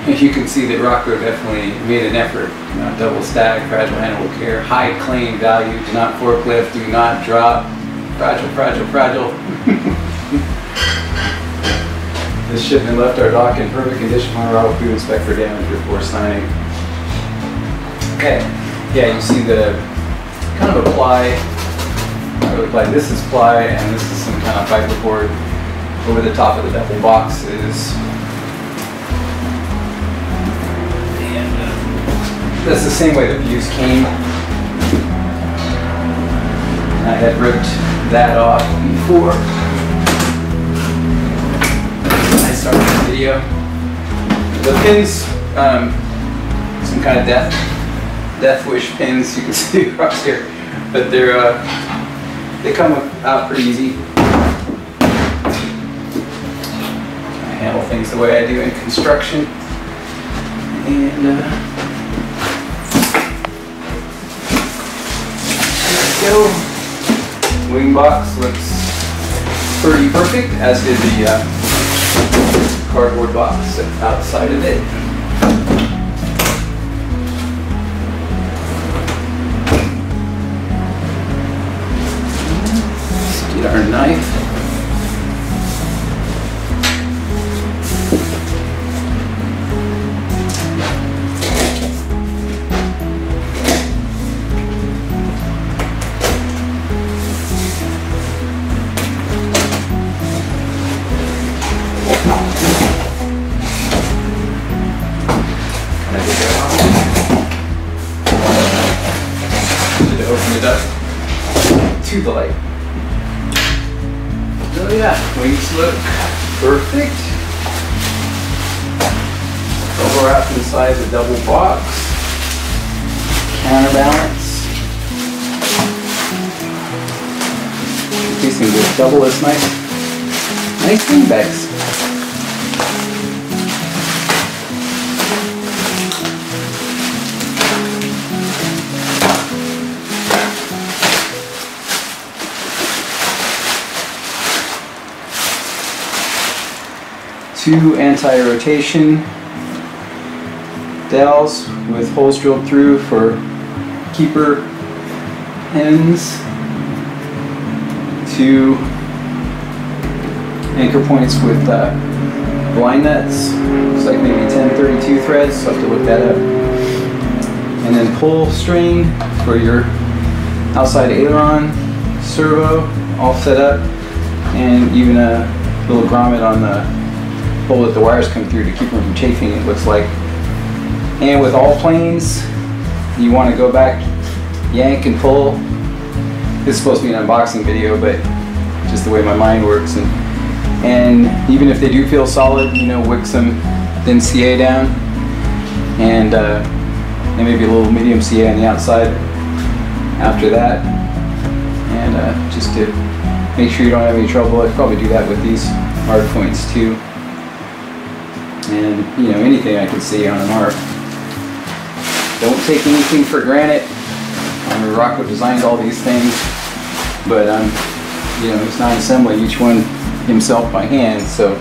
you can see that Rocco definitely made an effort. Double stack, fragile handle care, high claim value, do not forklift, do not drop, fragile, fragile, fragile. This shipment left our dock in perfect condition. Colorado Food inspect for damage before signing. Okay, yeah, you see the kind of ply. This is ply, and this is some kind of fiber cord. Over the top of the double boxes. That's the same way the views came. I had ripped that off before I started the video. The pins, some kind of death wish pins, you can see across here, but they come out pretty easy. I handle things the way I do in construction, and go. Wing box looks pretty perfect, as did the cardboard box outside of it. Let's get our knife. Open it up to the light. So yeah, wings look perfect. Overwrapped inside the double box. Counterbalance. These things just double as nice wing bags. Two anti-rotation dowels with holes drilled through for keeper pins. Two anchor points with blind nuts. Looks like maybe 1032 threads, so I'll have to look that up. And then pull string for your outside aileron servo, all set up, and even a little grommet on the hole that the wires come through to keep them from chafing, it looks like. And with all planes, you want to go back, yank and pull. This is supposed to be an unboxing video, but just the way my mind works. And even if they do feel solid, you know, wick some thin CA down, and maybe a little medium CA on the outside after that. And just to make sure you don't have any trouble, I'd probably do that with these hard points too. And you know, anything I can see on an arc. Don't take anything for granted. Rocco designed all these things, but you know, he's not assembling each one himself by hand, so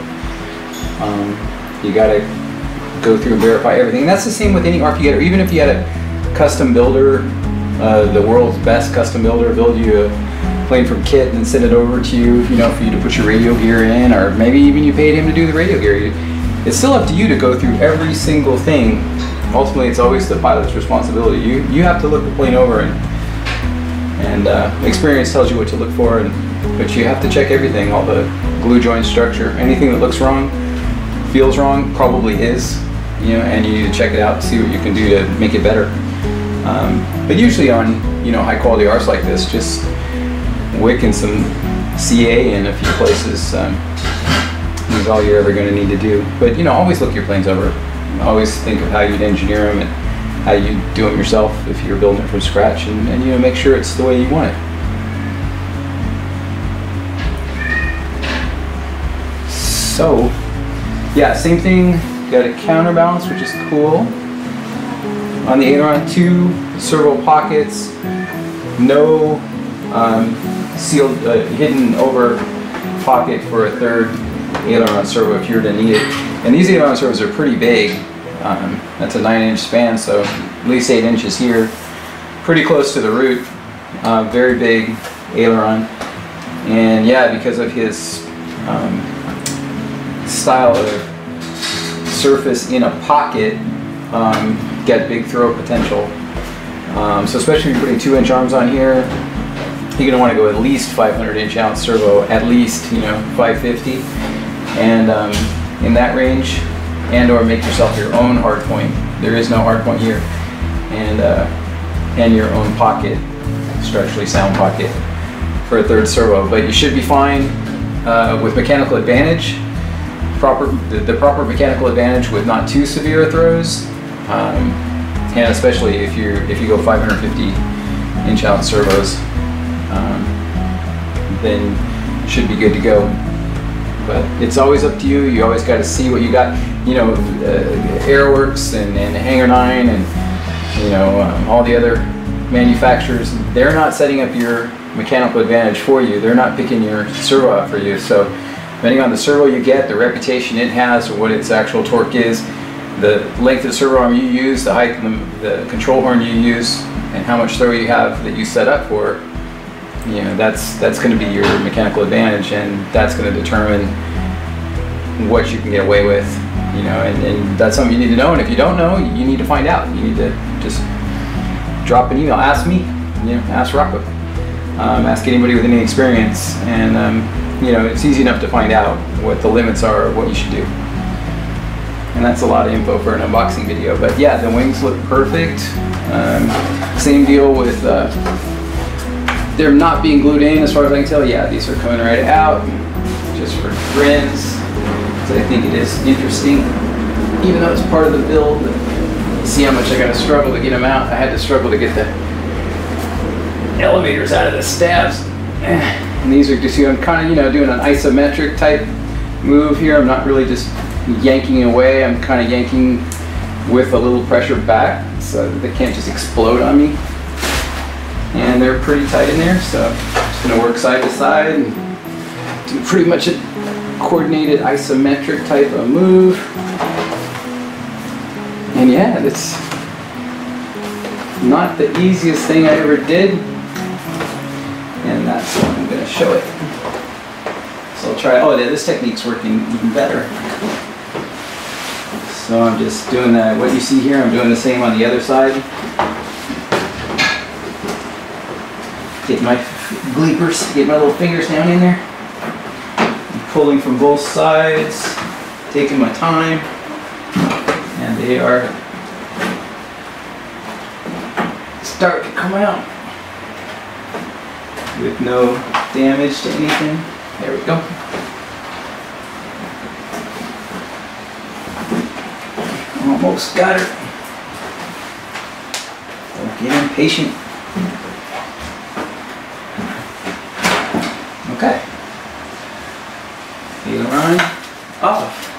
you gotta go through and verify everything. And that's the same with any ARC you get, or even if you had a custom builder, the world's best custom builder, build you a plane from kit and then send it over to you, you know, for you to put your radio gear in, or maybe even you paid him to do the radio gear. It's still up to you to go through every single thing. Ultimately, it's always the pilot's responsibility. You have to look the plane over, and experience tells you what to look for, but you have to check everything, all the glue joint structure. Anything that looks wrong, feels wrong, probably is, you know, and you need to check it out to see what you can do to make it better. But usually on, you know, high quality arcs like this, just wicking some CA in a few places is all you're ever going to need to do. But you know, always look your planes over. Always think of how you'd engineer them and how you'd do them yourself if you're building it from scratch, and you know, make sure it's the way you want it. So yeah, same thing, got a counterbalance, which is cool. On the aileron, 2 servo pockets, no sealed, hidden over pocket for a third aileron servo if you were to need it. And these aileron servos are pretty big. That's a 9-inch span, so at least 8 inches here, pretty close to the root. Very big aileron, and yeah, because of his style of surface in a pocket, get big throw potential. So especially if you're putting 2-inch arms on here, you're going to want to go at least 500-inch servo, at least 550, and in that range, and or make yourself your own hard point. There is no hard point here, and your own pocket, structurally sound pocket for a third servo. But you should be fine with mechanical advantage, the proper mechanical advantage with not too severe throws, and especially if you go 550-inch servos, then you should be good to go. But it's always up to you. You always got to see what you got. Aeroworks and Hanger 9 and all the other manufacturers, they're not setting up your mechanical advantage for you. They're not picking your servo out for you. So depending on the servo you get, the reputation it has, or what its actual torque is, the length of the servo arm you use, the height of the control horn you use, and how much throw you have that you set up for, that's going to be your mechanical advantage, and that's going to determine what you can get away with, and that's something you need to know. And if you don't know, you need to find out. You need to just drop an email, ask me, ask Rocco, ask anybody with any experience, and it's easy enough to find out what the limits are of what you should do. And that's a lot of info for an unboxing video. But yeah, the wings look perfect. Same deal with they're not being glued in, as far as I can tell. Yeah, these are coming right out, just for grins. So I think it is interesting, even though it's part of the build. See how much I got to struggle to get them out. I had to struggle to get the elevators out of the stabs. And these are just, I'm kind of, doing an isometric type move here. I'm not really just yanking away. I'm kind of yanking with a little pressure back, so they can't just explode on me. And they're pretty tight in there, so I'm just going to work side to side and do pretty much a coordinated isometric type of move. And yeah, it's not the easiest thing I ever did, and that's what I'm going to show it. So I'll try, oh yeah, this technique's working even better. So I'm just doing that, what you see here, I'm doing the same on the other side. Get my gleepers, get my little fingers down in there. I'm pulling from both sides, taking my time, and they are starting to come out with no damage to anything. There we go. Almost got her. Don't get impatient. Okay. Aileron off.